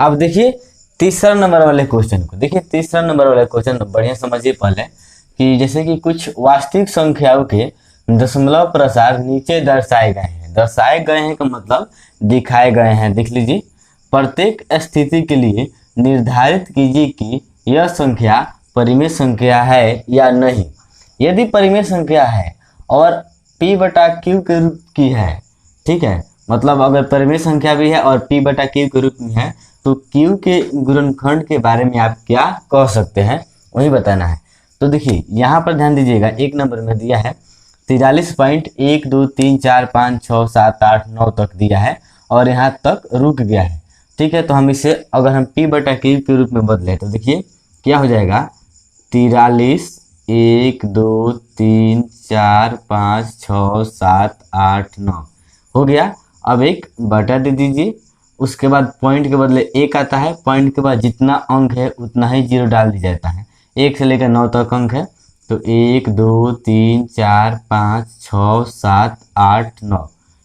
अब देखिए तीसरा नंबर वाले क्वेश्चन को, देखिए तीसरा नंबर वाले क्वेश्चन बढ़िया समझिए पहले कि जैसे कि कुछ वास्तविक संख्याओं के दशमलव प्रसार नीचे दर्शाए गए हैं। दर्शाए गए हैं का मतलब दिखाए गए हैं। देख लीजिए, प्रत्येक स्थिति के लिए निर्धारित कीजिए कि यह संख्या परिमेय संख्या है या नहीं। यदि परिमेय संख्या है और p बटा q के रूप की है, ठीक है, मतलब अगर परिमेय संख्या भी है और p बटा q के रूप में है तो q के गुणनखंड के बारे में आप क्या कह सकते हैं वही बताना है। तो देखिए यहाँ पर ध्यान दीजिएगा, एक नंबर में दिया है 43.1 2 3 4 5 6 7 8 9 तक दिया है और यहाँ तक रुक गया है। ठीक है, तो हम इसे अगर हम p बटा q के रूप में बदले तो देखिए क्या हो जाएगा, 43 1 2 3 4 5 6 7 8 9 हो गया। अब एक बटा दे दीजिए, उसके बाद पॉइंट के बदले एक आता है, पॉइंट के बाद जितना अंक है उतना ही जीरो डाल दिया जाता है। 1 से लेकर 9 तक अंक है तो 1 2 3 4 5 6 7 8 9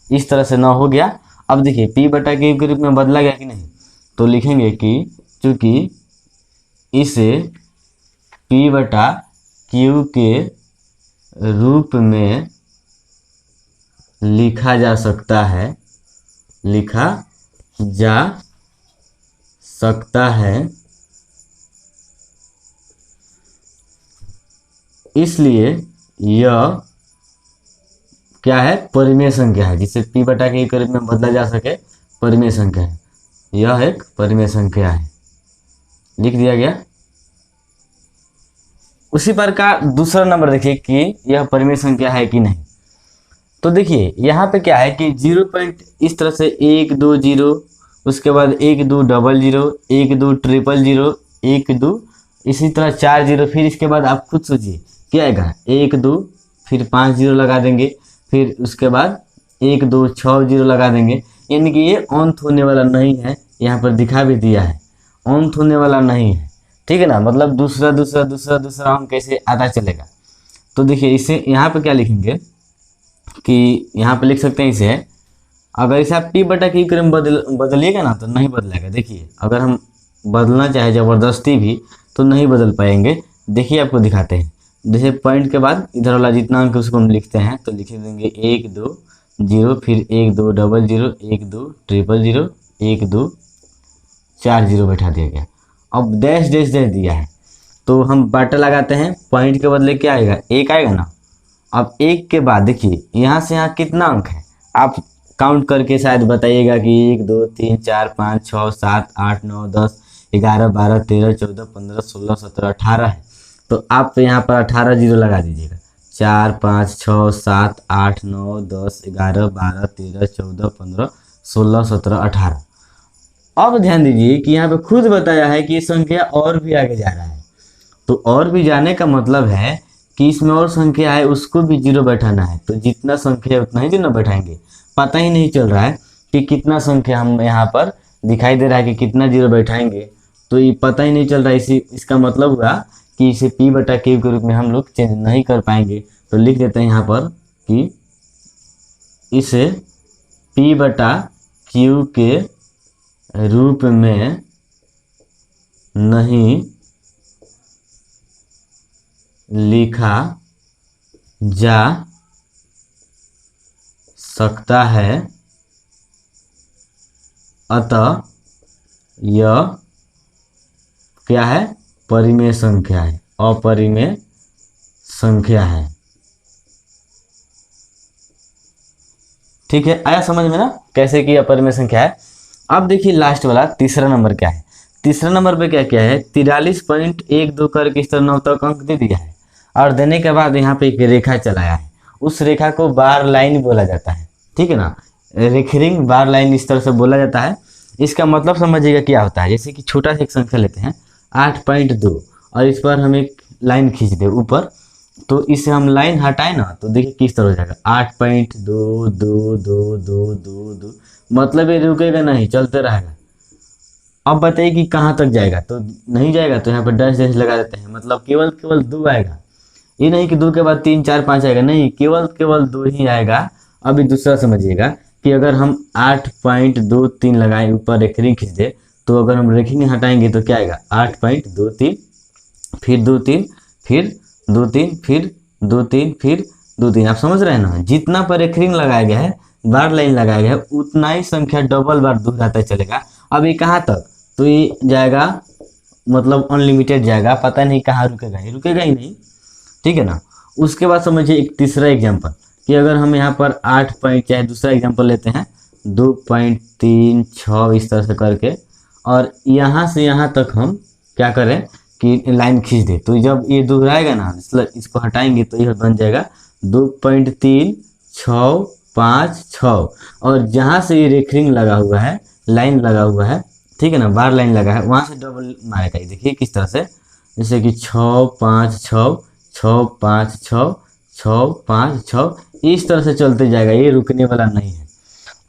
इस तरह से 9 हो गया। अब देखिए p बटा q के रूप में बदला गया कि नहीं, तो लिखेंगे कि चूंकि इसे p बटा q के रूप में लिखा जा सकता है, इसलिए यह क्या है, परिमेय संख्या है, जिसे p बटा q के रूप में बदला जा सके, परिमेय संख्या है। यह एक परिमेय संख्या है, लिख दिया गया। उसी प्रकार दूसरा नंबर देखिए कि यह परिमेय संख्या है कि नहीं। तो देखिए यहाँ पे क्या है कि 0 पॉइंट इस तरह से 1 2 0, उसके बाद 1 2 डबल 0, 1 2 ट्रिपल 0, 1 2 इसी तरह 4 0, फिर इसके बाद आप खुद सोचिए क्या आएगा, 1 2 फिर 5 0 लगा देंगे, फिर उसके बाद 1 2 6 0 लगा देंगे। यानी कि ये अंत होने वाला नहीं है, यहाँ पर दिखा भी दिया है अंत होने वाला नहीं है, ठीक है ना, मतलब दूसरा दूसरा दूसरा दूसरा अंक कैसे आता चलेगा। तो देखिए इसे यहाँ पे क्या लिखेंगे कि यहाँ पे लिख सकते हैं इसे, अगर इसे आप p बटा q के रूप में बदलिएगा ना तो नहीं बदलेगा। देखिए अगर हम बदलना चाहे ज़बरदस्ती भी तो नहीं बदल पाएंगे। देखिए आपको दिखाते हैं, जैसे पॉइंट के बाद इधर वाला जितना अंक उसको हम लिखते हैं तो लिख देंगे 1 2 0, फिर 1 2 डबल 0, 1 2 ट्रिपल 0, 1 2 4 0 बैठा दिया गया। अब डैश डैश डैश दिया है तो हम बटा लगाते हैं, पॉइंट के बदले क्या आएगा, 1 आएगा ना। अब 1 के बाद देखिए यहाँ से यहाँ कितना अंक है, आप काउंट करके शायद बताइएगा कि 1 2 3 4 5 6 7 8 9 10 11 12 13 14 15 16 17 18 है। तो आप यहाँ पर 18 0 लगा दीजिएगा, 4 5 6 7 8 9 10 11 12 13 14 15 16 17 18। अब ध्यान दीजिए कि यहाँ पे खुद बताया है कि ये संख्या और भी आगे जा रहा है, तो और भी जाने का मतलब है कि इसमें और संख्या है उसको भी जीरो बैठाना है। तो जितना संख्या है उतना ही जीरो बैठाएंगे। पता ही नहीं चल रहा है कि कितना संख्या हम यहाँ पर दिखाई दे रहा है कि कितना जीरो बैठाएंगे, तो ये पता ही नहीं चल रहा है। इसका मतलब हुआ कि इसे p बटा q के रूप में हम लोग चेंज नहीं कर पाएंगे। तो लिख देते हैं यहाँ पर कि इसे p बटा q के रूप में नहीं लिखा जा सकता है, अतः यह क्या है, परिमेय संख्या है, अपरिमेय संख्या है। ठीक है, आया समझ में ना कैसे कि अपरिमेय संख्या है। अब देखिए लास्ट वाला तीसरा नंबर क्या है। तीसरा नंबर पे क्या क्या है, 43.12 करके इस तरह 9 तक अंक दे दिया है और देने के बाद यहाँ पे एक रेखा चलाया है। उस रेखा को बार लाइन बोला जाता है, ठीक है ना, रेखरिंग बार लाइन इस तरह से बोला जाता है। इसका मतलब समझिएगा क्या होता है, जैसे कि छोटा सा एक संख्या लेते हैं 8.2 और इस पर हम एक लाइन खींच दे ऊपर, तो इससे हम लाइन हटाए ना तो देखिए किस तरह हो जाएगा 8.2 2 2 2 2 2, मतलब ये रुकेगा नहीं, चलते रहेगा। अब बताइए कि कहाँ तक जाएगा, तो नहीं जाएगा, तो यहाँ पर डैश डैश लगा देते हैं, मतलब केवल 2 आएगा। ये नहीं कि 2 के बाद 3 4 5 आएगा, नहीं, केवल 2 ही आएगा। अभी दूसरा समझिएगा कि अगर हम 8.23 लगाए ऊपर एक रिंग खींच दे तो अगर हम रेखिंग हटाएंगे तो क्या आएगा 8.23, फिर 2 3, फिर 2 3, फिर 2 3, फिर 2 3। आप समझ रहे हैं ना, जितना पर रेखिंग लगाया गया है, बार लाइन लगाया गया है, उतना ही संख्या डबल बार दोहराता चलेगा। अब ये कहाँ तक, तो ये जाएगा मतलब अनलिमिटेड जाएगा, पता नहीं कहाँ रुकेगा, ये रुकेगा ही नहीं, ठीक है ना। उसके बाद समझिए एक तीसरा एग्जाम्पल कि अगर हम यहाँ पर 8 पॉइंट, चाहे दूसरा एग्जाम्पल लेते हैं 2.36 इस तरह से करके, और यहाँ से यहाँ तक हम क्या करें कि लाइन खींच दे, तो जब ये दोहराएगा ना, इसको हटाएंगे तो यह बन जाएगा 2.3656, और जहाँ से ये रेखरिंग लगा हुआ है, लाइन लगा हुआ है, ठीक है ना, बार लाइन लगा है, वहाँ से डबल मारेगा। देखिए किस तरह से, जैसे कि 656 656 656, इस तरह से चलते जाएगा, ये रुकने वाला नहीं है।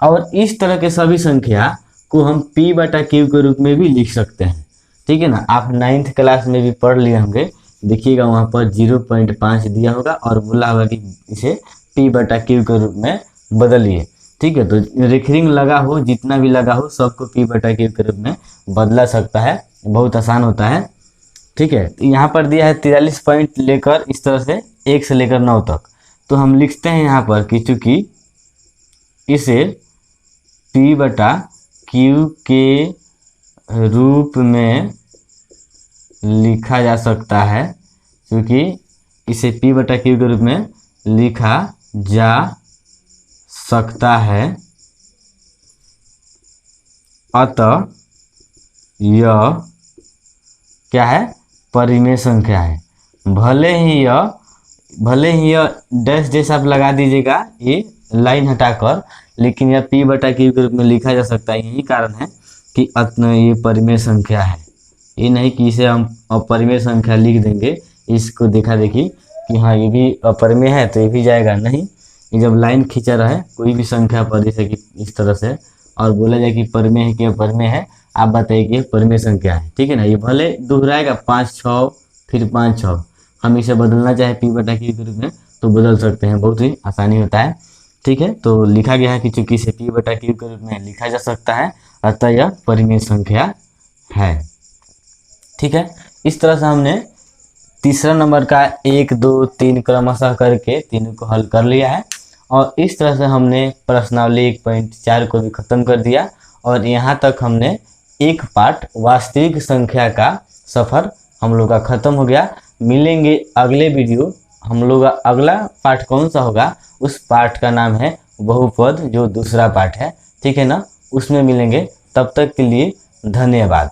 और इस तरह के सभी संख्या को हम p/q के रूप में भी लिख सकते हैं, ठीक है ना। आप 9th क्लास में भी पढ़ लिए होंगे, देखिएगा वहाँ पर 0.5 दिया होगा और बोला होगा कि इसे p/q के रूप में बदलिए, ठीक है। तो रेखरिंग लगा हो, जितना भी लगा हो, सबको p/q के रूप में बदला सकता है, बहुत आसान होता है, ठीक है। तो यहाँ पर दिया है 43 पॉइंट लेकर इस तरह से 1 से लेकर 9 तक, तो हम लिखते हैं यहाँ पर कि चूँकि इसे p/q के रूप में लिखा जा सकता है, क्योंकि इसे p/q के रूप में लिखा जा सकता है, अतः यह क्या है, परिमेय संख्या है। भले ही यह डैश जैसा आप लगा दीजिएगा ये लाइन हटाकर, लेकिन यह p/q के रूप में लिखा जा सकता है। यही कारण है कि ये परिमेय संख्या है, ये नहीं कि इसे हम अपरिमेय संख्या लिख देंगे, इसको देखा देखी कि हाँ ये भी अपरिमेय है तो ये भी जाएगा, नहीं। ये जब लाइन खींचा रहे कोई भी संख्या पर, जैसे कि इस तरह से, और बोला जाए कि परिमेय है कि अपरिमेय है, आप बताइए कि परिमेय संख्या है, ठीक है ना। ये भले दोहराएगा 5 6 फिर 5 6, हम इसे बदलना चाहे p/q के रूप में तो बदल सकते हैं, बहुत ही आसानी होता है, ठीक है। तो लिखा गया है कि चूंकि इसे p/q के रूप में लिखा जा सकता है, अतः यह परिमेय संख्या है, ठीक है। इस तरह से हमने तीसरा नंबर का 1 2 3 क्रमशः करके तीनों को हल कर लिया है, और इस तरह से हमने प्रश्नावली 1.4 को भी खत्म कर दिया, और यहाँ तक हमने एक पार्ट वास्तविक संख्या का सफ़र हम लोग का ख़त्म हो गया। मिलेंगे अगले वीडियो, हम लोग का अगला पार्ट कौन सा होगा, उस पार्ट का नाम है बहुपद, जो दूसरा पार्ट है, ठीक है ना, उसमें मिलेंगे। तब तक के लिए धन्यवाद।